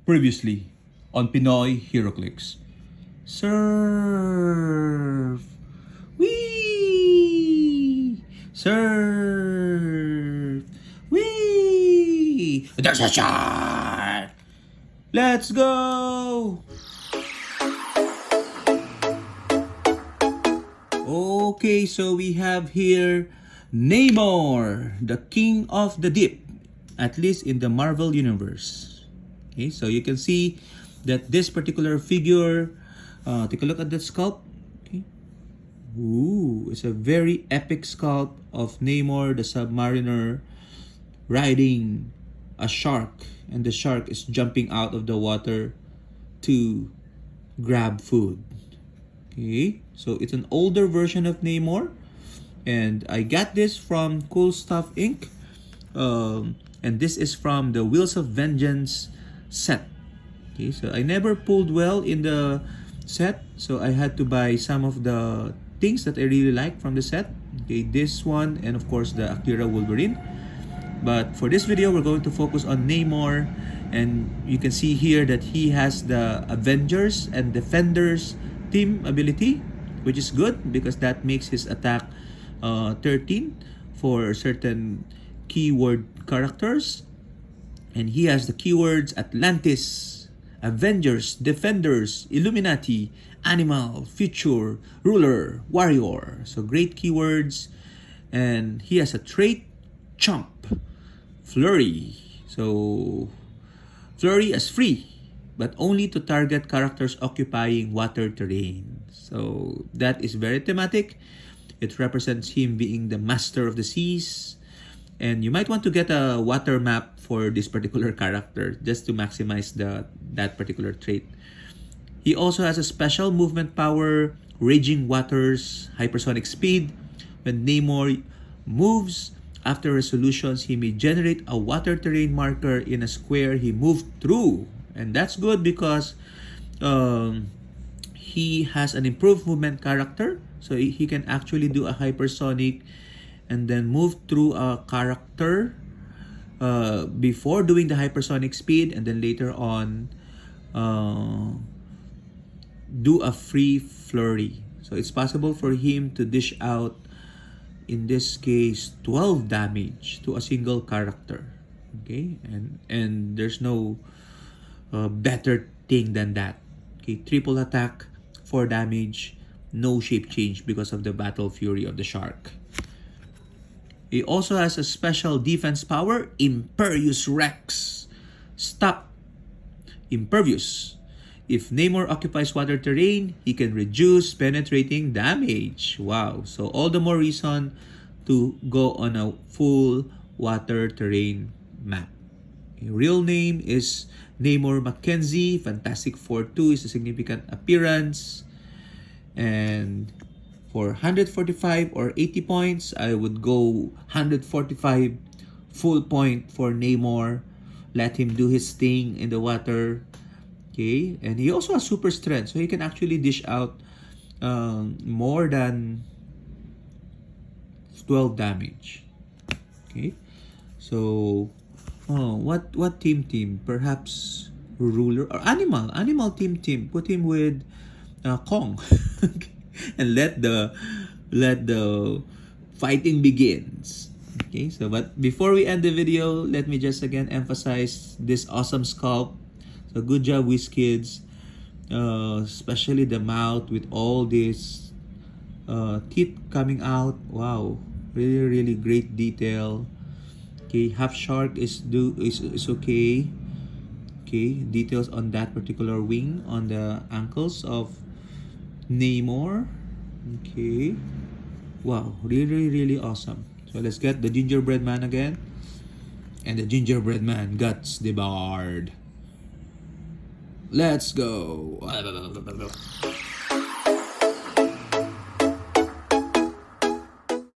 Previously on Pinoy Heroclix. Surf! Wee! Surf! Wee! There's a shark! Let's go! Okay, so we have here Namor, the king of the deep, at least in the Marvel universe. Okay, so you can see that this particular figure, take a look at the sculpt. Okay. Ooh, it's a very epic sculpt of Namor, the submariner, riding a shark, and the shark is jumping out of the water to grab food. Okay, so it's an older version of Namor, and I got this from Cool Stuff Inc. And this is from the Wheels of Vengeance set. Okay, so I never pulled well in the set, so I had to buy some of the things that I really like from the set. Okay, this one, and of course the Akira Wolverine. But for this video, we're going to focus on Namor, and you can see here that he has the Avengers and Defenders team ability, which is good because that makes his attack 13 for certain keyword characters. And he has the keywords Atlantis, Avengers, Defenders, Illuminati, Animal, Future, Ruler, Warrior. So great keywords. And he has a trait, Chomp, Flurry. So Flurry is free, but only to target characters occupying water terrain. So that is very thematic. It represents him being the master of the seas. And you might want to get a water map for this particular character just to maximize that particular trait. He also has a special movement power, Raging Waters, Hypersonic Speed. When Namor moves, after resolutions, he may generate a water terrain marker in a square he moved through. And that's good because he has an improved movement character. So he can actually do a hypersonic and then move through a character before doing the hypersonic speed, and then later on do a free flurry. So it's possible for him to dish out, in this case, 12 damage to a single character. Okay, and there's no better thing than that. Okay, triple attack, 4 damage, no shape change because of the battle fury of the shark. He also has a special defense power, Impervious Rex. Stop. Impervious. If Namor occupies water terrain, he can reduce penetrating damage. Wow. So all the more reason to go on a full water terrain map. His real name is Namor Mackenzie. Fantastic Four 2 is a significant appearance. And for 145 or 80 points, I would go 145 full point for Namor. Let him do his thing in the water. Okay, and he also has super strength, so he can actually dish out more than 12 damage. Okay, so what team? Perhaps Ruler or Animal team. Put him with Kong, and let the fighting begins. Okay, so but before we end the video, let me just again emphasize this awesome sculpt. So good job, WizKids, especially the mouth with all this teeth coming out. Wow, really great detail. Okay, half shark is okay. Okay, details on that particular wing on the ankles of Namor. Okay, wow, really awesome. So let's get the gingerbread man again, and the gingerbread man guts devoured. Let's go.